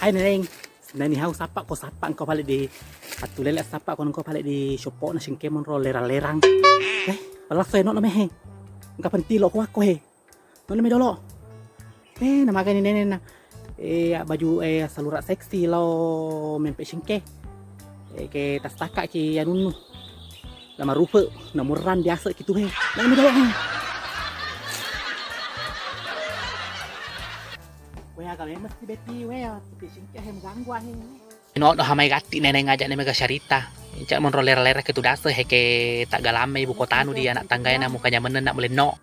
Hai neneng, nani hau sapa ko pale di patulele sapa ko pale di shopo na singke mon ro lerang-lerang. Pala feno na mehe. Enggak pentilo ko ako he. Mana me dolo. Nama gani nenen na baju salurat seksi lo mempe singke. Ke tas taka ki anun lama rupa namuran biasa gitu he. Mana me dolo he. Agak lemes si Betty, singke he mengganggu he. No, hamay gati neneng ngajak nih mega syarita. Cak mon roler-ler ke tudase he ke tak galame ibu kota nu dia anak tangganya na mukanya menen nak boleh no.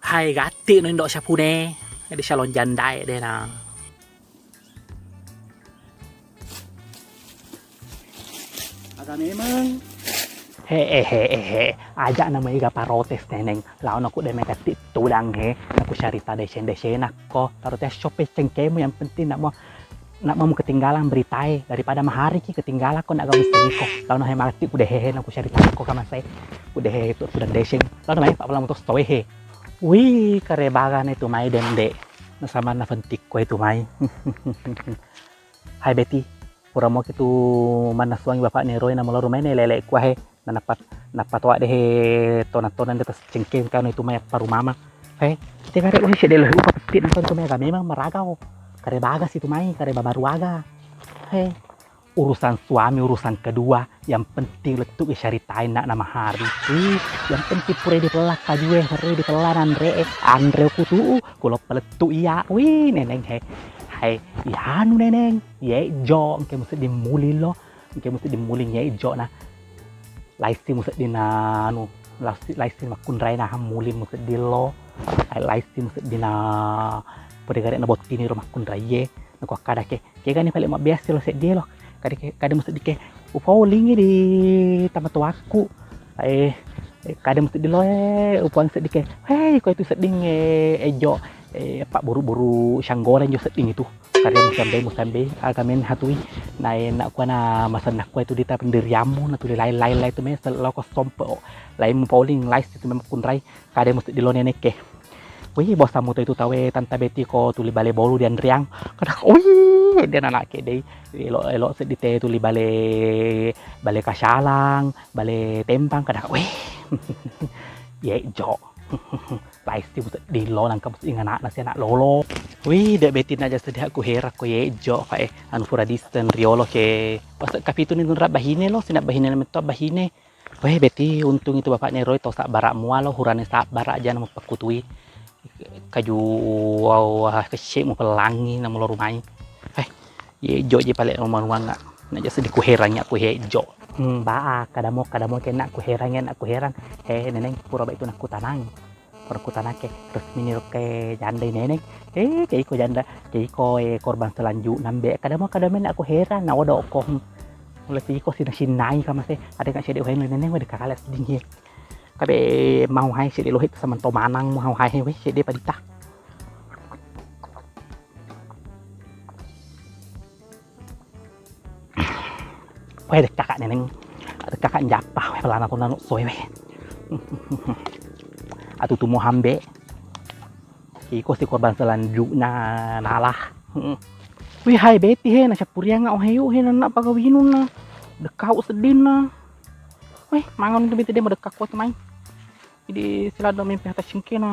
Hai gati no indok syapune. Jadi salon jandai deh na. Agak memang Hehehe, ajak nama iga parotes neneng. Lawan aku deh mega tudang he. Aku syarita desen aku. Taruh teh shope cengkemu yang penting nak mau ketinggalan beritai daripada mahari ki ketinggalan kok nak gawe sengko. Lawan he mati udah hehe aku syarita aku kama saya. Udah he itu sudah deseng. Lawan mai pak pelang untuk stowe he. Wih, karebagan itu mai dende. Nasama na pentik ko itu mai. Hai Betty, pura mau gitu mana suami bapak Neroy na mula rumah lele kuah he. Napat wak deh tonan di atas cengkeh kan itu mah paru mama. Kita kare sih deh lupa petit nonton tuh mega memang meragau. Kare bagas itu mai, kare babaru aga. Urusan suami urusan kedua, yang penting letuk syaritain nak nama hari. Yang penting pure dipelak kajue, hari dipelak Andre kutu, kalau peletu iya. Wih neneng he. Ya nu neneng, ye jo, engke mesti dimuli lo, engke mesti dimuli ye jo nah. Laisi musa dina anu laisi makun rai na hamuli musa dilo laisi musa dina podegare na botini ro makun rai ye nako kada ke kan ni paling biasa lo set dia lo kada musa dike upau lingi di tamat waku kada musa dilo upang set dike ko itu seding ejo pak buru-buru syanggora jo seding itu karya musambe agamen hatui na nak ku na masan nak ku itu dita pendiriamu na tu lain itu me selo ko sompo lain pauling lais itu memang kunrai kade mesti dilone ke wih bos tamu itu tawe tanta Betty ko tuli bale bolu dan riang kada wih dia anak ke dei elo sedite tuli bale kasalang bale tempang kada wih ye jo lais itu di lo nang kamu ingat anak lolo. Wih, dek Betty aja sedih aku herak ko ye jo fa anu pura disten riolo ke pas kapitu ni nurab bahine lo sinak bahine meto bahine. Weh Betty untung itu bapaknya Roy to sak barak mua lo hurane sak barak aja nama pakutui. Kaju wah kecik mu pelangi nama lo rumai. Ye jo je pale rumah ngak. Naja sedih ku herangnya aku ye jo. Kadamo kena ku herangnya aku herang. Neneng pura ba itu nak ku tanang. Perkutanake terus mini ke janda neneng kayak ko janda kayak ko korban selanjut nambe kadang aku heran na wado ko mulai ko sinai kama se ada ka sede hoen neneng wada kakala seding he kabe mau hai sede lohit sama to manang mau hai we sede padita we kakak neneng ada kakak njapa we pelana pun nanu soe we atau tumo hambe iko si korban selanjut na nalah wih hai Betty he na syapuriang ngau heyu he na pagawinun na dekau sedin na wih mangon tu Betty dia medekak kuat main jadi silado mimpi atas singke na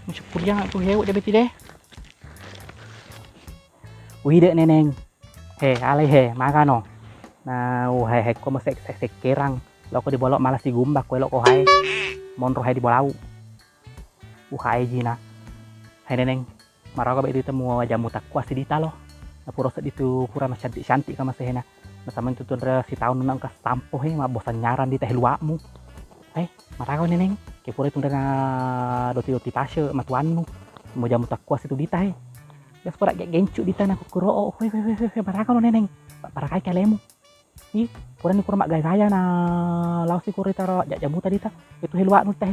syapuriang tu heyu dia Betty deh wih dek neneng alai makano na hai ko masek kerang lo ko dibolok malah si gumbak ko lo ko hai monro hai di bolau hai jina hai neneng maraga ba itu temu jamu tak kuas dita lo na puro set itu pura mas cantik kama sehena na sama itu tuh si tahun nang ka sampo he ma bosan nyaran di teh luakmu maraga neneng ke pura itu na doti pase matuanmu mau jamu tak kuas itu dita he ya pura ge gencu dita na kuro we maraga no neneng parakai kalemu ih pura ni pura mak gaya na laos si kuri taro jamu tadi ta itu heluak nu teh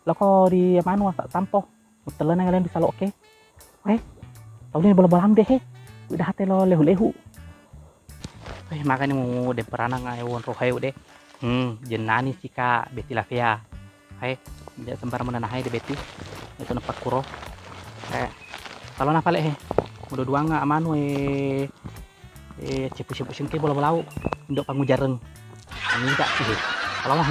loko di manu sampo telan kalian bisa lo oke tau ni bola-bola deh udah hate lo lehu makanya mau de peranang ayo won rohayu deh jenani sika beti lavea. Hai, dia sembarang mana hai de beti. Itu nampak kuro. Kalau na pale he. Mudo duanga amanu cipu-cipu singke bola-bolau. Ndok pangujareng. Ini enggak sih. Kalau lah.